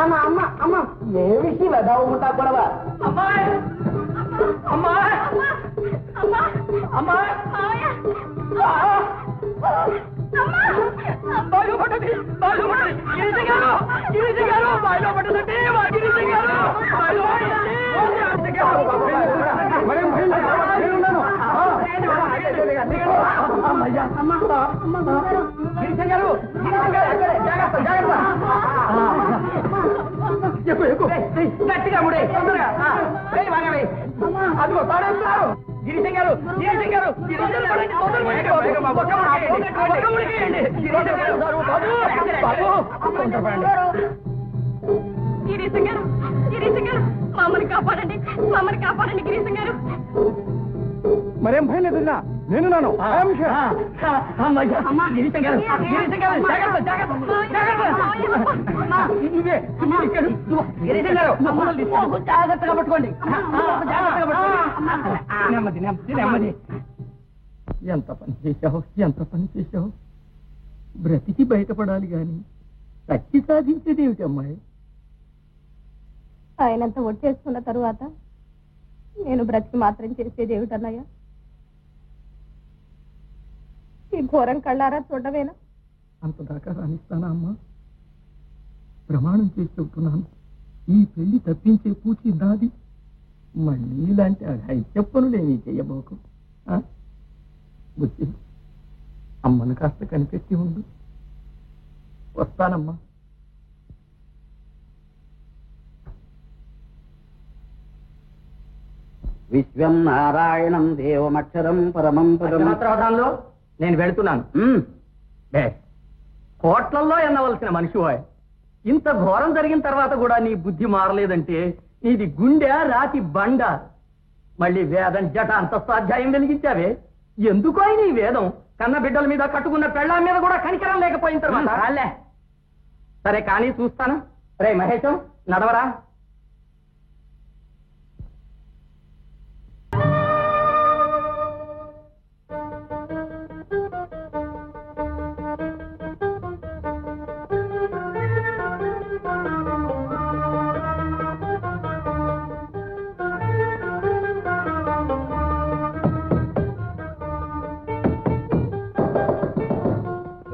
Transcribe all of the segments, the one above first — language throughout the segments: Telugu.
అమ్మ అమ్మ ఏమిటి వెదవుకుంటా కూడా అమ్మాయి అమ్మాయి అమ్మాయి బాయిలో పట్టది బాయిలో పట్టది గిరిజ గారు బాయిలో పట్టదండి గిరిజ గారు గట్టిగా ముడే తొందరగా అదిగో తాడేస్తున్నారు గిరిజ గారు మమ్మల్ని కాపాడండి గిరీశ గారు. మరేం భయం లేదున్నా నేను నాను జాగ్రత్తగా పట్టుకోండి నెమ్మది నెమ్మది నెమ్మది. ఎంత పని చేశావు బ్రతికి బయటపడాలి గాని చచ్చి సాధించేది ఏమిటి అమ్మాయి? ఆయనంతా ఒట్టేసుకున్న తరువాత నేను బ్రతికి మాత్రం చేసేది ఏమిటన్నయ్యా? ఈ ఘోరం కళ్ళారా చూడవేనా? అంతదాకా రాణిస్తానా అమ్మా? ప్రమాణం చేసి చెబుతున్నాను, ఈ పెళ్లి తప్పించే పూచి నాది. మళ్ళీ ఇలాంటి చెప్పనులేమీ చెయ్యబోకు. బుద్ధి అమ్మను కాస్త కనిపెట్టి ఉండు. వస్తానమ్మా. విశ్వం నారాయణం దేవమక్షరం పరమం పదం. నేను వెళుతున్నాను. కోట్లల్లో ఎన్నవలసిన మనిషివాయ్, ఇంత ఘోరం జరిగిన తర్వాత కూడా నీ బుద్ధి మారలేదంటే నీది గుండె రాతి బండ. మళ్ళీ వేదం జట అంత స్వాధ్యాయం వెలిగించావే, ఎందుకు ఆయన ఈ వేదం? కన్న బిడ్డల మీద కట్టుకున్న పెళ్ళాం మీద కూడా కనికరం లేకపోయిన తర్వాత. సరే కానీ చూస్తాను. రే మహేశం నడవరా.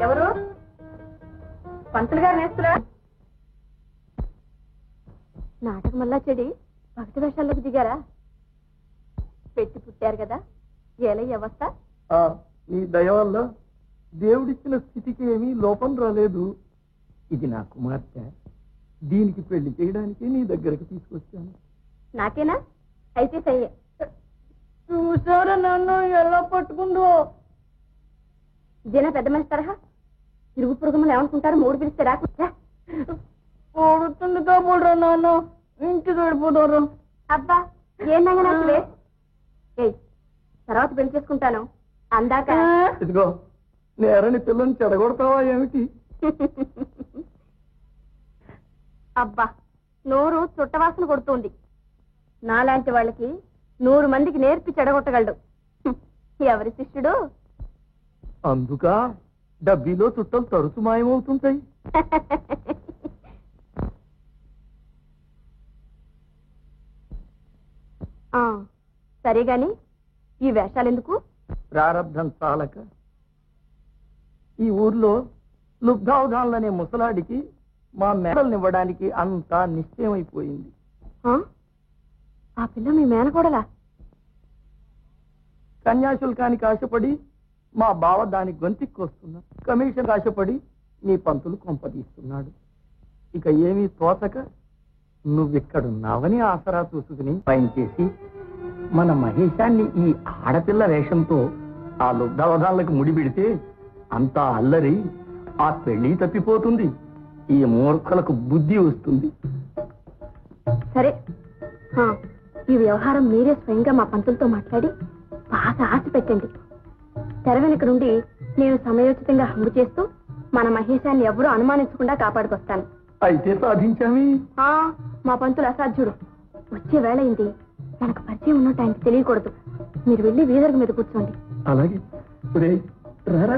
ఎవరు? పంతులు గారు నేస్తురా? నాటకం వల్ల చెడి భక్తి వేషాల్లోకి దిగారా? పెట్టి పుట్టారు కదా, ఎలా వ్యవస్థ? నీ దయ వల్ల దేవుడిచ్చిన స్థితికి ఏమీ లోపం రాలేదు. ఇది నా కుమార్తె, దీనికి పెళ్లి చేయడానికి నీ దగ్గరకు తీసుకొచ్చాను. నాకేనా? అయితే సయ్య. చూసారా నన్ను ఎలా పట్టుకుందో? ఇదేనా పెద్ద మనిషి తరహా? ఇరుగు పురుగుమలు ఏమనుకుంటారు? మూడు పిలిస్తే రాకుండా పడుతుంది కాబోడ్రా నాన్న, ఇంటికి వెళ్ళిపోతారు. అబ్బా ఏందంగా నాకులే. తర్వాత పెళ్లి చేసుకుంటాను అందాక. ఇదిగో నేరని పిల్లని చెడగొడతావా ఏమిటి? అబ్బా నోరు చుట్టవాసన కొడుతుంది. నాలాంటి వాళ్ళకి 100 మందికి నేర్పి చెడగొట్టగలడు. ఎవరి శిష్యుడు? అందుక డబ్బీలో చుట్టలు తరచు మాయమవుతుంటాయి. సరే గాని ఈ వేషాలెందుకు? ప్రారంధం చాలక ఈ ఊర్లో లుబ్ధావధానులనే ముసలాడికి మా మేడల్నివ్వడానికి అంతా నిశ్చయమైపోయింది. ఆ పిల్ల మీ మేనకోడలా? కన్యాశుల్కానికి ఆశపడి మా బావ దాని గొంతికొస్తున్నా, కమిషన్ ఆశపడి నీ పంతులు కొంపదీస్తున్నాడు. ఇక ఏమీ తోచక నువ్విక్కడున్నావని ఆసరా చూసుకుని పైన చేసి మన మహేశాన్ని ఈ ఆడపిల్ల వేషంతో ఆ లుబ్ధావధానులకు ముడిపెడితే అంతా అల్లరి, ఆ పెళ్లి తప్పిపోతుంది, ఈ మూర్ఖులకు బుద్ధి వస్తుంది. సరే ఈ వ్యవహారం మీరే స్వయంగా మా పంతులతో మాట్లాడి బాగా ఆశ పెట్టండి. తెర వెనుక నుండి నేను సమయోచితంగా హంగు చేస్తూ మన మహేశాన్ని ఎవరూ అనుమానించకుండా కాపాడుకొస్తాను. అయితే సాధించామి. మా పంతులు అసాధ్యుడు. వచ్చే వేళ అయింది, మనకు పరిచయం ఉన్నట్టు ఆయనకి తెలియకూడదు. మీరు వెళ్ళి వీధర్గ మీద కూర్చోండి. అలాగే. రారా.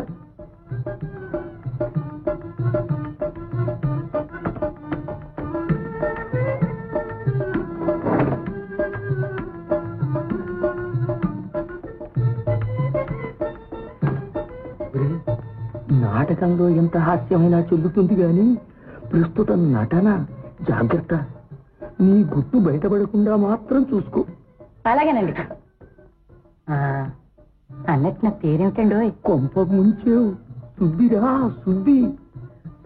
నాటకంలో ఎంత హాస్యమైనా చెల్లుతుంది గాని ప్రస్తుతం నటన జాగ్రత్త. నీ గుట్టు బయటపడకుండా మాత్రం చూసుకో. అలాగేనండి. అన్నట్టు నా పేరేమిటండి? కొంప ముంచేవు. సుబ్బిరా సుబ్బి.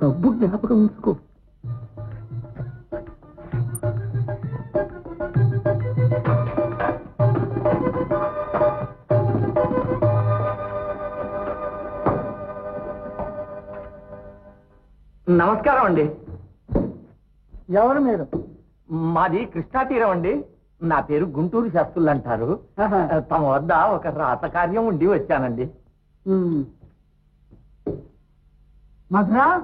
సబ్బు జ్ఞాపకం ఉంచుకో. నమస్కారం అండి. ఎవరు మీరు? మాది కృష్ణా తీరం అండి. నా పేరు గుంటూరు శాస్త్రులు అంటారు. తమ వద్ద ఒక రాత కార్యం ఉండి వచ్చానండి. మధురా